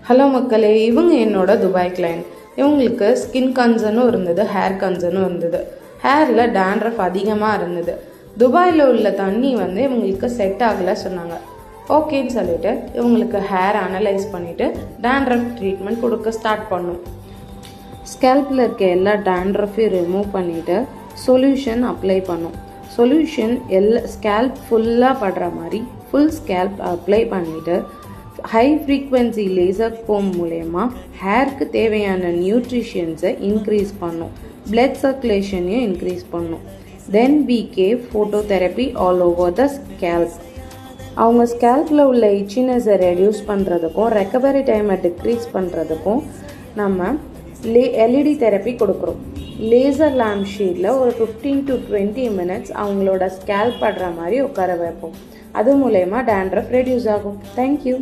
Hello மக்களே, இவங்க என்னோட துபாய் கிளைண்ட். இவங்களுக்கு ஸ்கின் கன்சர்னும் இருந்தது, ஹேர் கன்சர்னும் இருந்தது. ஹேரில் டேண்ட்ரஃப் அதிகமாக இருந்தது. துபாயில் உள்ள தண்ணி இவங்களுக்கு செட் ஆகலை சொன்னாங்க. ஓகேன்னு சொல்லிட்டு இவங்களுக்கு ஹேர் அனலைஸ் பண்ணிவிட்டு டேண்ட்ரஃப் ட்ரீட்மெண்ட் கொடுக்க ஸ்டார்ட் பண்ணும். ஸ்கேல்பில் இருக்க எல்லா டேண்ட்ரஃபையும் ரிமூவ் பண்ணிவிட்டு சொல்யூஷன் அப்ளை பண்ணும். சொல்யூஷன் ஸ்கேல்ப் ஃபுல்லாக படுற மாதிரி ஃபுல் ஸ்கேல்ப் அப்ளை பண்ணிவிட்டு ஹை ஃப்ரீக்வன்சி லேசர் ஃபோம் மூலயமா ஹேருக்கு தேவையான நியூட்ரிஷன்ஸை இன்க்ரீஸ் பண்ணும், பிளட் சர்க்குலேஷனையும் இன்க்ரீஸ் பண்ணும். தென் we gave phototherapy all over the scalp. அவங்க ஸ்கேல்பில் உள்ள இச்சினஸை ரெடியூஸ் பண்ணுறதுக்கும் ரெக்கவரி டைமை டிக்ரீஸ் பண்ணுறதுக்கும் நம்ம எல்இடி தெரப்பி கொடுக்குறோம். லேசர் லேம்ப் ஷேடில் ஒரு 15 to 20 minutes அவங்களோட ஸ்கேல்ப் படுற மாதிரி உட்கார வைப்போம். அது மூலயமா டேண்ட்ரஃப் ரெடியூஸ் ஆகும். தேங்க்யூ.